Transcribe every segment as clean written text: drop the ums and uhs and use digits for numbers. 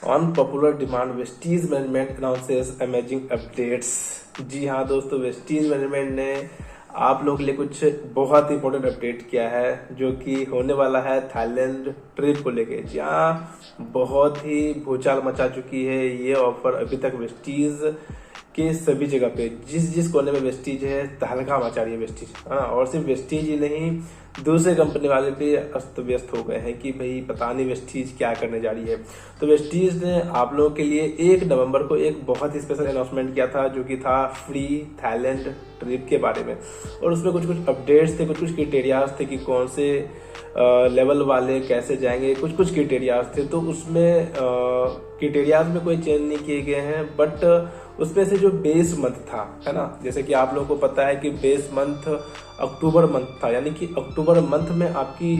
On popular demand Vestige management announces amazing updates. जी हाँ दोस्तों, वेस्टीज मैनेजमेंट ने आप लोग के लिए कुछ बहुत ही इंपॉर्टेंट अपडेट किया है जो कि होने वाला है थाईलैंड ट्रिप को लेके। जी हाँ, बहुत ही भूचाल मचा चुकी है ये ऑफर अभी तक वेस्टीज के सभी जगह पे। जिस जिस कोने में वेस्टीज है तहलका मचा रही है वेस्टीज। हाँ, और सिर्फ वेस्टीज ही नहीं, दूसरे कंपनी वाले भी अस्त व्यस्त हो गए हैं कि भाई पता नहीं वेस्टीज क्या करने जा रही है। तो वेस्टीज ने आप लोगों के लिए 1 नवंबर को एक बहुत ही स्पेशल अनाउंसमेंट किया था जो कि था फ्री थाईलैंड ट्रिप के बारे में। और उसमें कुछ कुछ अपडेट्स थे, कुछ कुछ क्राइटेरियाज थे कि कौन से लेवल वाले कैसे जाएंगे, कुछ कुछ क्राइटेरियाज थे। तो उसमें क्राइटेरियाज में कोई चेंज नहीं किए गए हैं, बट उसमें से जो बेस मंथ था, है ना, जैसे कि आप लोगों को पता है कि बेस मंथ अक्टूबर मंथ था, यानी कि अक्टूबर मंथ में आपकी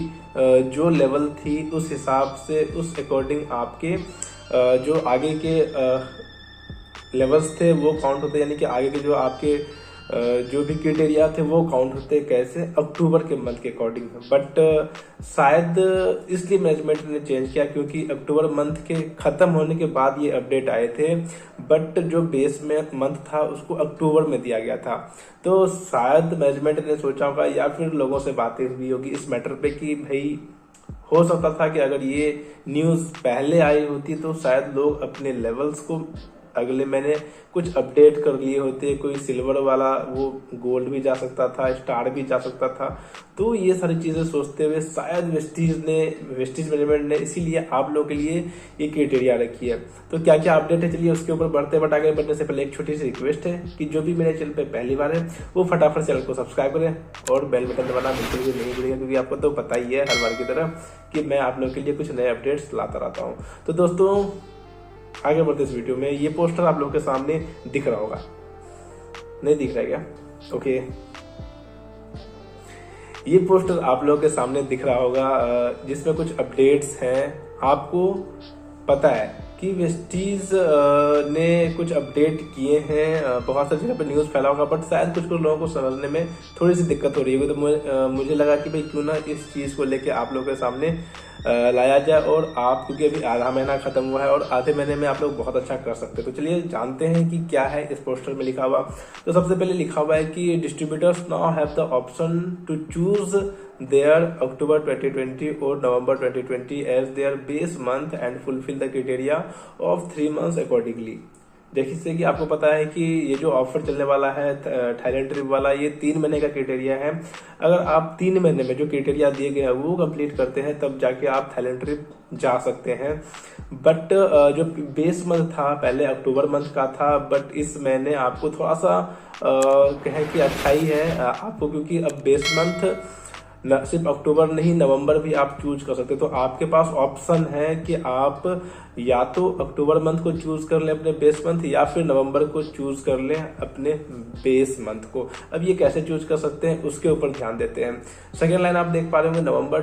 जो लेवल थी उस हिसाब से उस अकॉर्डिंग आपके जो आगे के लेवल्स थे वो काउंट होते, यानी कि आगे के जो आपके जो भी क्राइटेरिया थे वो काउंट होते कैसे, अक्टूबर के मंथ के अकॉर्डिंग। बट शायद इसलिए मैनेजमेंट ने चेंज किया क्योंकि अक्टूबर मंथ के खत्म होने के बाद ये अपडेट आए थे, बट जो बेस में मंथ था उसको अक्टूबर में दिया गया था। तो शायद मैनेजमेंट ने सोचा होगा या फिर लोगों से बातें हुई होगी इस मैटर पे कि भाई हो सकता था कि अगर ये न्यूज पहले आई होती तो शायद लोग अपने लेवल्स को अगले महीने कुछ अपडेट कर लिए होते। कोई सिल्वर वाला वो गोल्ड भी जा सकता था, स्टार भी जा सकता था। तो ये सारी चीजें सोचते हुए शायद वेस्टीज मैनेजमेंट ने इसीलिए आप लोगों के लिए ये क्राइटेरिया रखी है। तो क्या क्या अपडेट है चलिए उसके ऊपर बढ़ते बट आगे बढ़ने से पहले एक छोटी सी रिक्वेस्ट है कि जो भी मेरे चैनल पे पहली बार है वो फटाफट चैनल को सब्सक्राइब करें और बेल बटन दबाना बिल्कुल भी नहीं भूलिएगा, क्योंकि आपको तो पता ही है हर बार की तरह कि मैं आप लोगों के लिए कुछ नए अपडेट्स लाता रहता हूँ। तो दोस्तों आगे बढ़ते इस वीडियो में, ये पोस्टर आप लोगों के सामने दिख रहा होगा, नहीं दिख रहा है क्या? ओके, ये पोस्टर आप लोगों के सामने दिख रहा होगा जिसमें कुछ अपडेट्स हैं। आपको पता है कि वेस्टीज ने कुछ अपडेट किए हैं, बहुत सारी जगह पे न्यूज़ फैला होगा, बट शायद कुछ कुछ लोगों को समझने में थोड़ी सी दिक्कत हो रही होगी। तो मुझे लगा कि भाई क्यों ना इस चीज़ को लेके आप लोगों के सामने लाया जाए। और आप, क्योंकि अभी आधा महीना खत्म हुआ है और आधे महीने में आप लोग बहुत अच्छा कर सकते हैं। तो चलिए जानते हैं कि क्या है इस पोस्टर में लिखा हुआ। तो सबसे पहले लिखा हुआ है कि distributors now have the option to choose their October 2020 or November 2020 as their base month and fulfill the criteria of 3 months accordingly। देखिए कि आपको पता है कि ये जो ऑफर चलने वाला है थाईलैंड ट्रिप वाला, ये 3 महीने का क्राइटेरिया है। अगर आप 3 महीने में जो क्राइटेरिया दिए गए हैं वो कंप्लीट करते हैं तब जाके आप थाईलैंड ट्रिप जा सकते हैं। बट जो बेस मंथ था पहले अक्टूबर मंथ का था, बट इस महीने आपको थोड़ा सा कहें कि अच्छा ही है आपको, क्योंकि अब बेस मंथ न सिर्फ अक्टूबर नहीं नवंबर भी आप चूज कर सकते। तो आपके पास ऑप्शन है कि आप या तो अक्टूबर मंथ को चूज कर लें अपने बेस मंथ, या फिर नवंबर को चूज कर लें अपने बेस मंथ को। अब ये कैसे चूज कर सकते हैं उसके ऊपर ध्यान देते हैं। सेकेंड लाइन आप देख पा रहे होंगे, नवंबर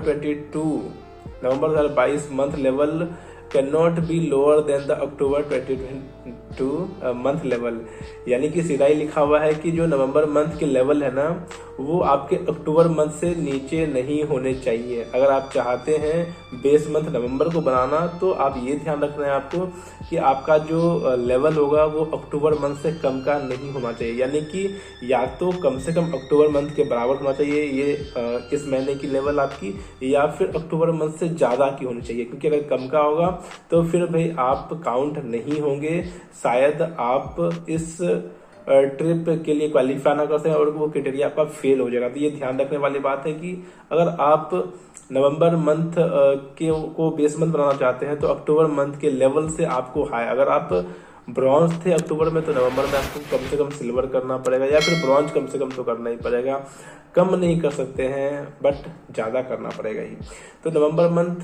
2022 month level can not be lower than the October 2022 month level. यानी कि सीधा ही लिखा हुआ है कि जो नवंबर मंथ के लेवल है ना वो आपके अक्टूबर मंथ से नीचे नहीं होने चाहिए। अगर आप चाहते हैं बेस मंथ नवंबर को बनाना तो आप ये ध्यान रखना है आपको कि आपका जो लेवल होगा वो अक्टूबर मंथ से कम का नहीं होना चाहिए। यानी कि या तो कम से कम अक्टूबर मंथ के बराबर होना चाहिए ये इस महीने की लेवल आपकी, या फिर अक्टूबर मंथ से ज्यादा की होनी चाहिए। क्योंकि अगर कम का होगा तो फिर भाई आप काउंट नहीं होंगे, शायद आप इस ट्रिप के लिए क्वालिफाई ना कर सकें और वो क्राइटेरिया आपका फेल हो जाएगा। तो ये ध्यान रखने वाली बात है कि अगर आप नवंबर मंथ को बेस मंथ बनाना चाहते हैं तो अक्टूबर मंथ के लेवल से आपको हाई, अगर आप ब्रॉन्ज थे अक्टूबर में तो नवंबर में आपको कम से कम सिल्वर करना पड़ेगा, या फिर ब्रॉन्ज कम से कम तो करना ही पड़ेगा। कम नहीं कर सकते हैं बट ज्यादा करना पड़ेगा ही। तो नवंबर मंथ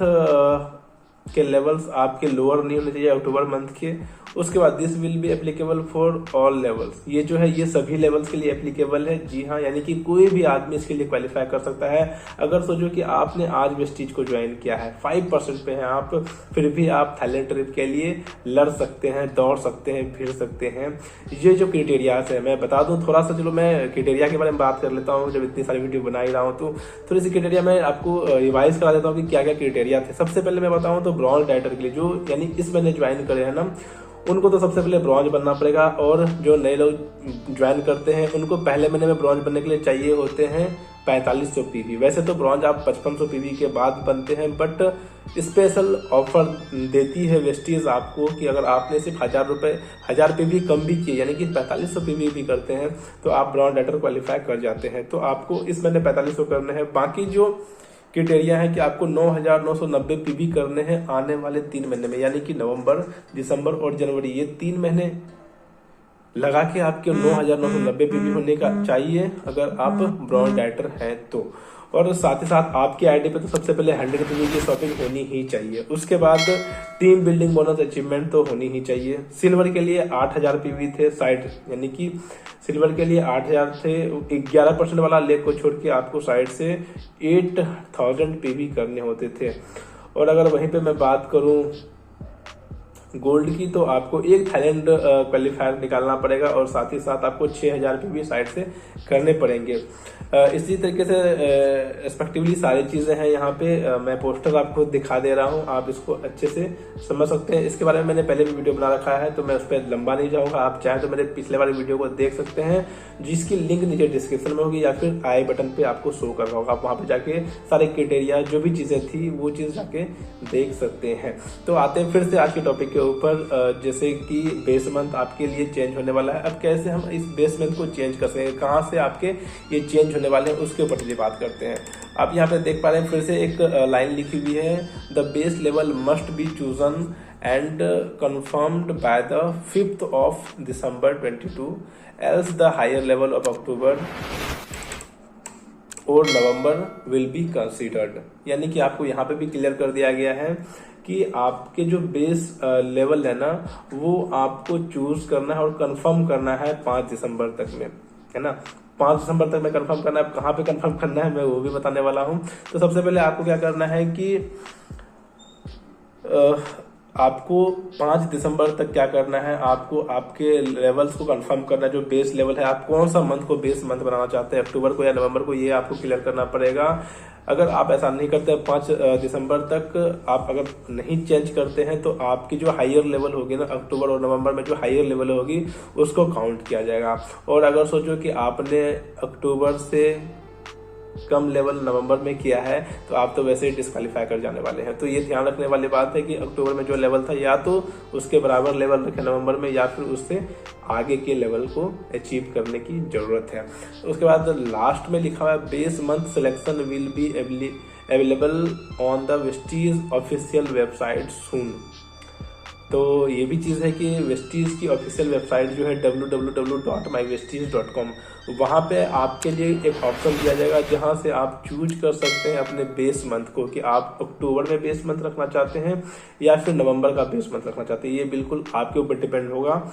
के लेवल्स आपके लोअर नहीं होने चाहिए अक्टूबर मंथ के। उसके बाद this will be applicable for all levels, ये जो है ये सभी लेवल्स के लिए एप्लीकेबल है। जी हाँ, यानी कि कोई भी आदमी इसके लिए क्वालिफाई कर सकता है। अगर सोचो कि आपने आज वेस्टीज को ज्वाइन किया है, 5% पे है आप, फिर भी आप थाईलैंड ट्रिप के लिए लड़ सकते हैं, दौड़ सकते हैं, फिर सकते हैं। ये जो क्राइटेरियाज है मैं बता दूं थोड़ा सा, चलो मैं क्राइटेरिया के बारे में बात कर लेता हूँ। जब इतनी सारी वीडियो बना ही रहा हूँ तो थोड़ी सी क्राइटेरिया मैं आपको रिवाइज करा देता हूँ कि क्या क्या क्राइटेरिया थे। सबसे पहले मैं बताऊँ तो तो ब्रॉन्ज डाइटर के लिए जो यानी इस महीने ज्वाइन करे हैं ना, उनको तो सबसे पहले ब्रॉन्ज बनना पड़ेगा। और जो नए लोग ज्वाइन करते हैं उनको पहले महीने में ब्रॉन्ज बनने के लिए चाहिए होते हैं 4500 पीवी। वैसे तो ब्रॉन्ज आप 5500 पीवी के बाद बनते हैं, बट स्पेशल ऑफर देती है वेस्टीज आपको कि अगर आपने सिर्फ 1000 पीवी कम भी किए, यानी कि 4500 पीवी भी करते हैं, तो आप ब्रॉन्ज डाइटर क्वालिफाई कर जाते हैं। तो आपको इस महीने 4500 करने हैं। बाकी जो क्राइटेरिया है कि आपको 9990 पीवी करने हैं आने वाले 3 महीने में, यानी कि नवंबर, दिसंबर और जनवरी, ये 3 महीने लगा के आपके 9990 पीवी होने का चाहिए अगर आप ब्रॉन्ज डाइटर हैं तो। और साथ ही साथ आपके आईडी पे तो सबसे पहले 100 पीवी की शॉपिंग होनी ही चाहिए। उसके बाद टीम बिल्डिंग बोनस अचीवमेंट तो होनी ही चाहिए। सिल्वर के लिए 8000 पीवी थे साइड, यानी कि सिल्वर के लिए 8000 थे। 11% वाला लेग को छोड़ के आपको साइड से 8000 पीवी करने होते थे। और अगर वहीं पे मैं बात करूं गोल्ड की, तो आपको एक थाईलैंड क्वालिफायर निकालना पड़ेगा और साथ ही साथ आपको 6000 पीवी साइड से करने पड़ेंगे। इसी तरीके से रिस्पेक्टिवली सारी चीजें हैं यहाँ पे। मैं पोस्टर आपको दिखा दे रहा हूँ, आप इसको अच्छे से समझ सकते हैं। इसके बारे में मैंने पहले भी वीडियो बना रखा है, तो मैं उस पर लंबा नहीं जाऊंगा। आप चाहे तो मेरे पिछले वाले वीडियो को देख सकते हैं, जिसकी लिंक नीचे डिस्क्रिप्शन में होगी या फिर आई बटन पे आपको शो कर रहा होगा। आप वहां पे जाके सारे क्राइटेरिया जो भी चीजें थी वो चीज जाके देख सकते हैं। तो आते हैं फिर से आज के टॉपिक के ऊपर, जैसे कि बेस मंथ आपके लिए चेंज होने वाला है। अब कैसे हम इस बेस मंथ को चेंज कर सकेंगे, कहाँ से आपके ये चेंज होने वाले हैं, उसके ऊपर चलिए बात करते हैं। आप यहाँ पे देख पा रहे हैं फिर से एक लाइन लिखी हुई है, the base level must be chosen and confirmed by the 5th of December 22, else the higher level of October और नवंबर विल बी कंसीडर्ड। यानी कि आपको यहाँ पे भी क्लियर कर दिया गया है कि आपके जो बेस लेवल है ना, वो आपको चूज करना है और कंफर्म करना है 5 दिसंबर तक में, है ना। 5 दिसंबर तक में कंफर्म करना है। कहाँ पे कंफर्म करना है मैं वो भी बताने वाला हूँ। तो सबसे पहले आपको क्या करना है कि आपको 5 दिसंबर तक क्या करना है, आपको आपके लेवल्स को कंफर्म करना है। जो बेस लेवल है, आप कौन सा मंथ को बेस मंथ बनाना चाहते हैं, अक्टूबर को या नवंबर को, ये आपको क्लियर करना पड़ेगा। अगर आप ऐसा नहीं करते 5 दिसंबर तक आप अगर नहीं चेंज करते हैं, तो आपकी जो हायर लेवल होगी ना अक्टूबर और नवंबर में, जो हायर लेवल होगी उसको काउंट किया जाएगा। और अगर सोचो कि आपने अक्टूबर से कम लेवल नवंबर में किया है, तो आप तो वैसे ही डिस्क्वालीफाई कर जाने वाले हैं। तो ये ध्यान रखने वाली बात है कि अक्टूबर में जो लेवल था, या तो उसके बराबर लेवल रखें नवंबर में, या फिर उससे आगे के लेवल को अचीव करने की जरूरत है। उसके बाद लास्ट में लिखा हुआ है, base month selection will be available on the Vestige official website soon. तो ये भी चीज़ है कि वेस्टीज की ऑफिशियल वेबसाइट जो है www.mywesties.com, वहाँ पे आपके लिए एक ऑप्शन दिया जाएगा जहाँ से आप चूज कर सकते हैं अपने बेस मंथ को, कि आप अक्टूबर में बेस मंथ रखना चाहते हैं या फिर नवंबर का बेस मंथ रखना चाहते हैं। ये बिल्कुल आपके ऊपर डिपेंड होगा।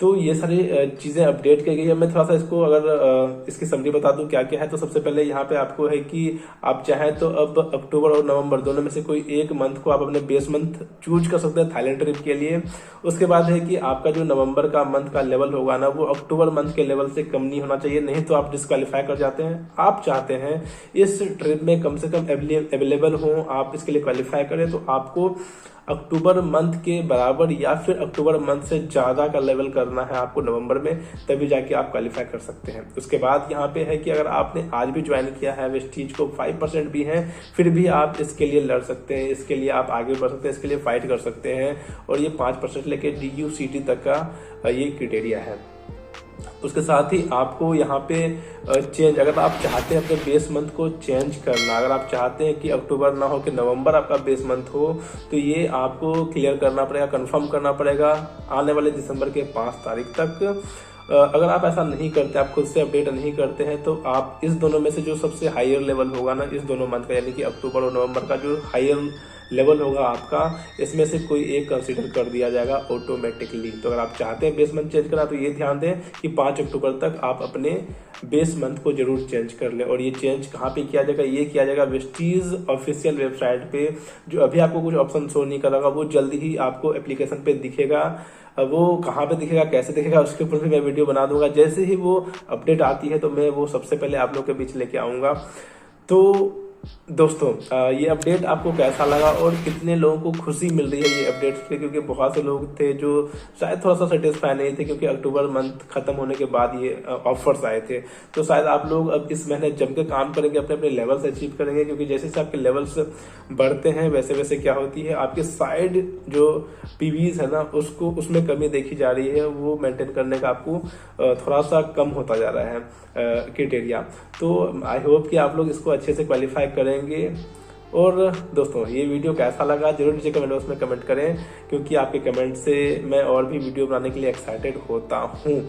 तो ये सारी चीजें अपडेट की गई है। मैं थोड़ा सा इसको अगर इसकी समरी बता दूं क्या क्या है, तो सबसे पहले यहाँ पे आपको है कि आप चाहें तो अब अक्टूबर और नवंबर दोनों में से कोई एक मंथ को आप अपने बेस मंथ चूज कर सकते हैं थाईलैंड ट्रिप के लिए। उसके बाद है कि आपका जो नवंबर का मंथ का लेवल होगा ना, वो अक्टूबर मंथ के लेवल से कम नहीं होना चाहिए, नहीं तो आप डिस्क्वालीफाई कर जाते हैं। आप चाहते हैं इस ट्रिप में कम से कम अवेलेबल हो, आप इसके लिए क्वालिफाई करें, तो आपको अक्टूबर मंथ के बराबर या फिर अक्टूबर मंथ से ज्यादा का लेवल करना है आपको नवंबर में, तभी जाके आप क्वालिफाई कर सकते हैं। उसके बाद यहाँ पे है कि अगर आपने आज भी ज्वाइन किया है वेस्टीज को, 5% भी है, फिर भी आप इसके लिए लड़ सकते हैं, इसके लिए आप आगे बढ़ सकते हैं, इसके लिए फाइट कर सकते हैं। और ये 5% लेके DUCT तक का ये क्राइटेरिया है। उसके साथ ही आपको यहाँ पे चेंज, अगर आप चाहते हैं अपने बेस मंथ को चेंज करना, अगर आप चाहते हैं कि अक्टूबर ना हो कि नवंबर आपका बेस मंथ हो, तो ये आपको क्लियर करना पड़ेगा, कंफर्म करना पड़ेगा आने वाले दिसंबर के 5 तारीख तक। अगर आप ऐसा नहीं करते, आप खुद से अपडेट नहीं करते हैं, तो आप इस दोनों में से जो सबसे हायर लेवल होगा ना इस दोनों मंथ का, यानी कि अक्टूबर और नवंबर का जो हायर लेवल होगा आपका, इसमें से कोई एक कंसीडर कर दिया जाएगा ऑटोमेटिकली। तो अगर आप चाहते हैं बेस मंथ चेंज करना, तो ये ध्यान दें कि 5 अक्टूबर तक आप अपने बेस मंथ को जरूर चेंज कर लें। और ये चेंज कहाँ पे किया जाएगा, ये किया जाएगा वेस्टीज ऑफिशियल वेबसाइट पे। जो अभी आपको कुछ ऑप्शन शो नहीं करेगा, वो जल्दी ही आपको एप्लीकेशन पे दिखेगा। वो कहाँ पे दिखेगा, कैसे दिखेगा, उसके ऊपर भी मैं वीडियो बना दूंगा। जैसे ही वो अपडेट आती है तो मैं वो सबसे पहले आप लोग के बीच लेके आऊंगा। तो दोस्तों ये अपडेट आपको कैसा लगा और कितने लोगों को खुशी मिल रही है ये अपडेट्स पे, क्योंकि बहुत से लोग थे जो शायद थोड़ा सा सेटिस्फाई नहीं थे, क्योंकि अक्टूबर मंथ खत्म होने के बाद ये ऑफर्स आए थे। तो शायद आप लोग अब इस महीने जम के काम करेंगे, अपने अपने लेवल्स अचीव करेंगे, क्योंकि जैसे जैसे आपके लेवल्स बढ़ते हैं वैसे वैसे क्या होती है, आपके साइड जो पीवीज है ना उसको उसमें कमी देखी जा रही है, वो मेंटेन करने का आपको थोड़ा सा कम होता जा रहा है क्राइटेरिया। तो आई होप कि आप लोग इसको अच्छे से क्वालिफाई करेंगे। और दोस्तों ये वीडियो कैसा लगा जरूर नीचे कमेंट बॉक्स में कमेंट करें, क्योंकि आपके कमेंट से मैं और भी वीडियो बनाने के लिए एक्साइटेड होता हूँ।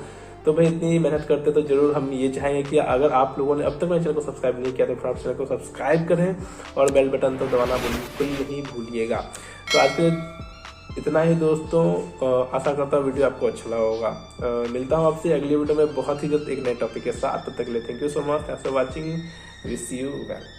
तो भाई इतनी मेहनत करते तो जरूर हम ये चाहेंगे कि अगर आप लोगों ने अब तक मेरे चैनल को सब्सक्राइब नहीं किया तो फटाफट चैनल को सब्सक्राइब करें और बेल बटन तो दबाना बिल्कुल नहीं भूलिएगा। तो आज के इतना ही दोस्तों, आशा करता हूँ वीडियो आपको अच्छा लगा होगा। मिलता हूँ आपसे अगली वीडियो में बहुत ही जल्द एक नए टॉपिक के साथ। तब तक के लिए thank you so much, thanks for watching, wish you well.